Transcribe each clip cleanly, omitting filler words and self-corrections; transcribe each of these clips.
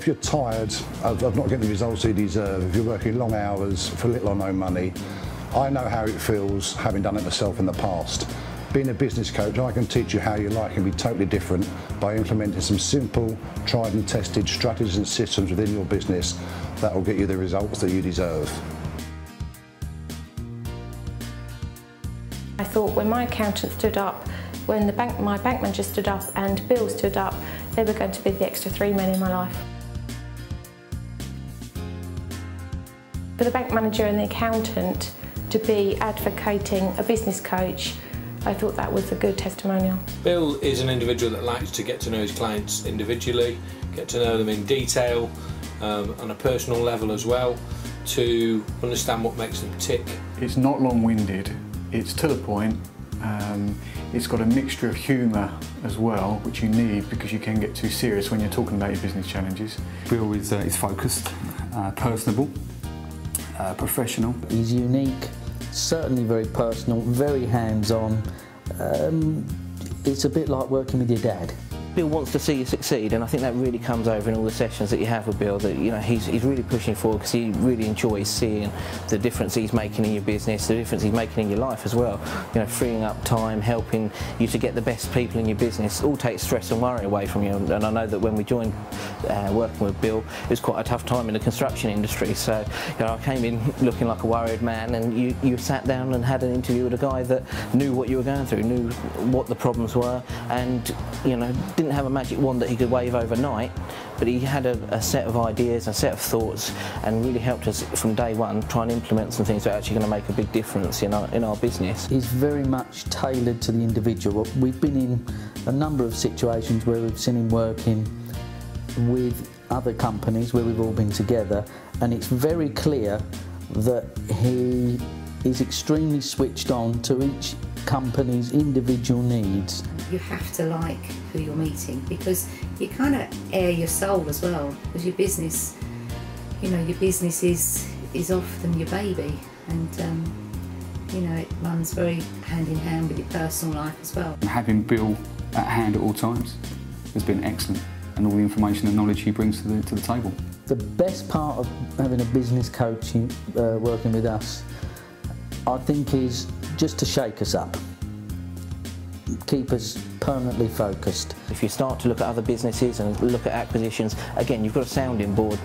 If you're tired of not getting the results you deserve, if you're working long hours for little or no money, I know how it feels, having done it myself in the past. Being a business coach, I can teach you how your life can be totally different by implementing some simple, tried and tested strategies and systems within your business that will get you the results that you deserve. I thought when my accountant stood up, when my bank manager stood up and Bill stood up, they were going to be the extra 3 men in my life. For the bank manager and the accountant to be advocating a business coach, I thought that was a good testimonial. Bill is an individual that likes to get to know his clients individually, get to know them in detail, on a personal level as well, to understand what makes them tick. It's not long-winded, it's to the point, it's got a mixture of humour as well, which you need because you can get too serious when you're talking about your business challenges. Bill is focused, personable, professional. He's unique, certainly very personal, very hands-on. It's a bit like working with your dad. Bill wants to see you succeed, and I think that really comes over in all the sessions that you have with Bill, that he's really pushing forward because he really enjoys seeing the difference he's making in your business, the difference he's making in your life as well. Freeing up time, helping you to get the best people in your business, all takes stress and worry away from you. And I know that when we joined working with Bill, it was quite a tough time in the construction industry. So I came in looking like a worried man, and you sat down and had an interview with a guy that knew what you were going through, knew what the problems were, and didn't have a magic wand that he could wave overnight, but he had a set of ideas, a set of thoughts, and really helped us from day one try and implement some things that are actually going to make a big difference in our business. He's very much tailored to the individual. We've been in a number of situations where we've seen him working with other companies where we've all been together, and it's very clear that he is extremely switched on to each company's individual needs. You have to like who you're meeting, because you kind of air your soul as well, because your business, your business is often your baby, and it runs very hand in hand with your personal life as well. Having Bill at hand at all times has been excellent, and all the information and knowledge he brings to the table. The best part of having a business coach working with us, I think, is just to shake us up, keep us permanently focused. If you start to look at other businesses and look at acquisitions, again, you've got a sounding board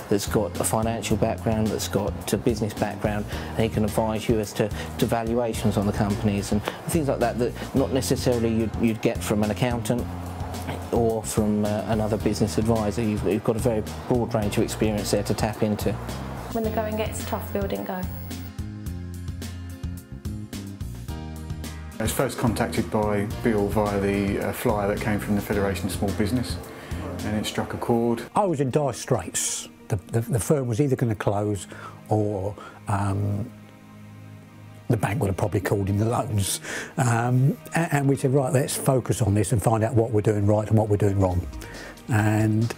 that's got a financial background, that's got a business background, and he can advise you as to valuations on the companies and things like that not necessarily you'd get from an accountant or from another business advisor. You've got a very broad range of experience there to tap into. When the going gets tough, Bill didn't go. I was first contacted by Bill via the flyer that came from the Federation of Small Business, and it struck a chord. I was in dire straits. The firm was either going to close, or the bank would have probably called in the loans. And we said, right, let's focus on this and find out what we're doing right and what we're doing wrong. And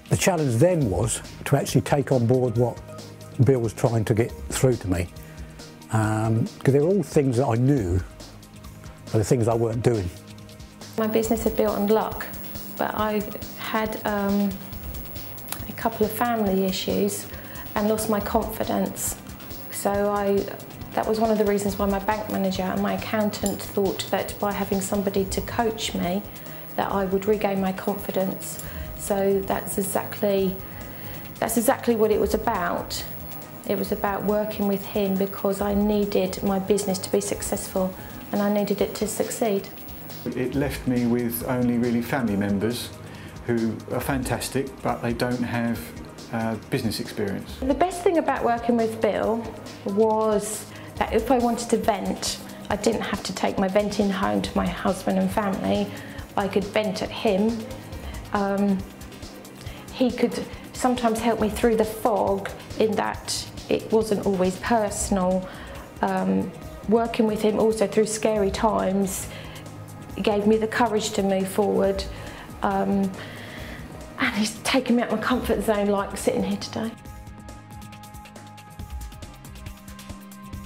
the challenge then was to actually take on board what Bill was trying to get through to me. Because they were all things that I knew, but the things I weren't doing. My business had built on luck, but I had a couple of family issues and lost my confidence. So that was one of the reasons why my bank manager and my accountant thought that by having somebody to coach me, that I would regain my confidence. So that's exactly what it was about. It was about working with him because I needed my business to be successful and I needed it to succeed. It left me with only really family members who are fantastic, but they don't have business experience. The best thing about working with Bill was that if I wanted to vent, I didn't have to take my venting home to my husband and family. I could vent at him. He could sometimes help me through the fog in that it wasn't always personal. Working with him also through scary times gave me the courage to move forward. And he's taken me out of my comfort zone, like sitting here today.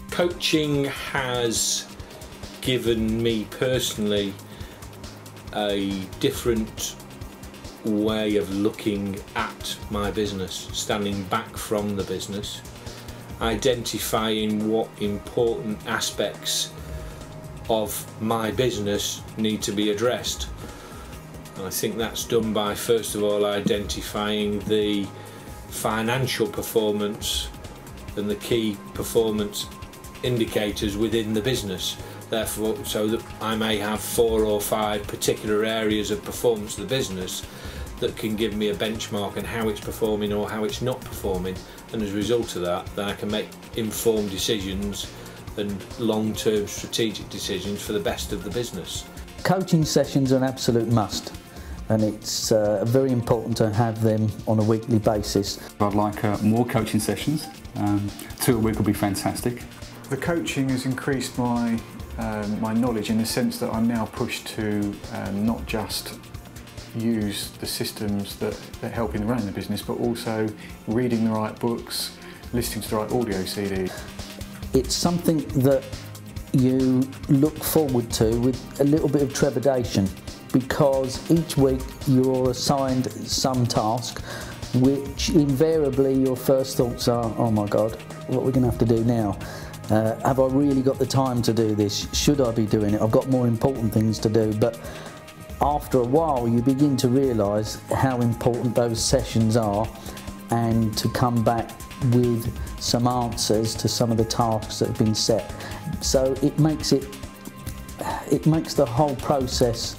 Coaching has given me personally a different way of looking at my business, standing back from the business, identifying what important aspects of my business need to be addressed. And I think that's done by, first of all, identifying the financial performance and the key performance indicators within the business. Therefore, so that I may have 4 or 5 particular areas of performance of the business that can give me a benchmark on how it's performing or how it's not performing, and as a result of that, then I can make informed decisions and long-term strategic decisions for the best of the business. Coaching sessions are an absolute must, and it's very important to have them on a weekly basis. I'd like more coaching sessions. 2 a week would be fantastic. The coaching has increased my knowledge in the sense that I'm now pushed to not just use the systems that help in running the business, but also reading the right books, listening to the right audio CDs. It's something that you look forward to with a little bit of trepidation, because each week you're assigned some task which invariably your first thoughts are, oh my God, what are we going to have to do now? Have I really got the time to do this? Should I be doing it? I've got more important things to do. But after a while you begin to realise how important those sessions are, and to come back with some answers to some of the tasks that have been set. So it makes the whole process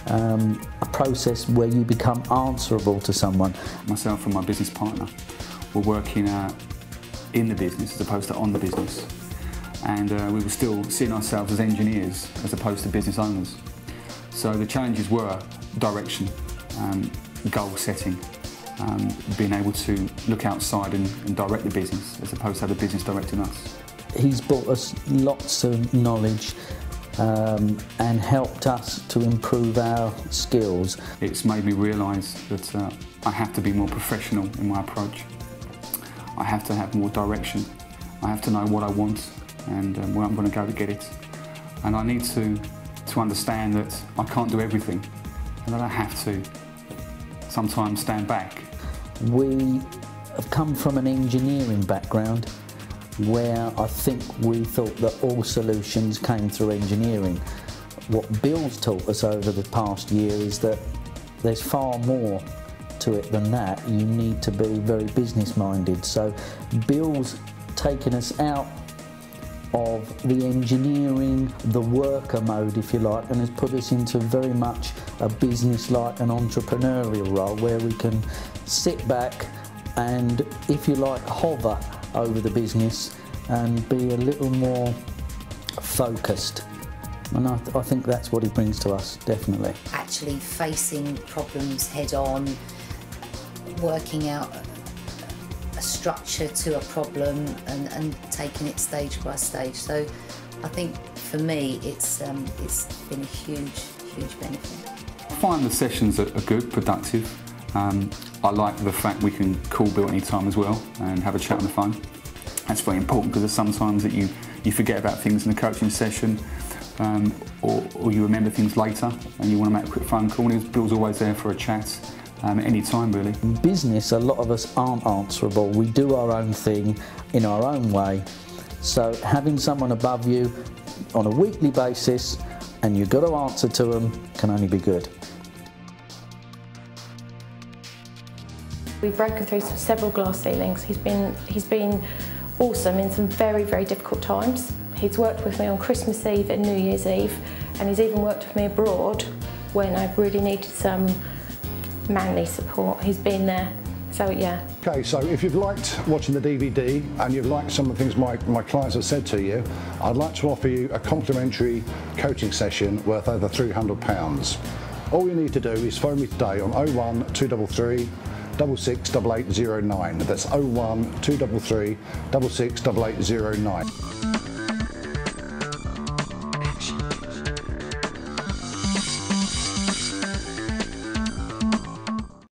a process where you become answerable to someone. Myself and my business partner were working in the business as opposed to on the business, and we were still seeing ourselves as engineers as opposed to business owners. So the challenges were direction, goal setting, being able to look outside and direct the business as opposed to have the business directing us. He's brought us lots of knowledge and helped us to improve our skills. It's made me realise that I have to be more professional in my approach. I have to have more direction. I have to know what I want and where I'm going to go to get it. And I need to understand that I can't do everything, and that I have to sometimes stand back. We have come from an engineering background where I think we thought that all solutions came through engineering. What Bill's taught us over the past year is that there's far more to it than that. You need to be very business minded. So Bill's taken us out of the engineering, the worker mode if you like, and has put us into very much a business-like and entrepreneurial role where we can sit back and, if you like, hover over the business and be a little more focused. And I think that's what he brings to us, definitely. Actually facing problems head on, working out a structure to a problem and taking it stage by stage. So I think for me it's been a huge benefit. I find the sessions are good, productive. I like the fact we can call Bill any time as well and have a chat on the phone. That's very important, because there's sometimes that you forget about things in a coaching session, or you remember things later and you want to make a quick phone call, and Bill's always there for a chat. At any time really. In business, a lot of us aren't answerable. We do our own thing in our own way. So having someone above you on a weekly basis and you've got to answer to them can only be good. We've broken through several glass ceilings. He's been awesome in some very, very difficult times. He's worked with me on Christmas Eve and New Year's Eve, and he's even worked with me abroad when I've really needed some manly support. He's been there, so yeah. Okay, so if you've liked watching the DVD and you've liked some of the things my clients have said to you, I'd like to offer you a complimentary coaching session worth over £300. All you need to do is phone me today on 01 233 668809. That's 01 233 668809.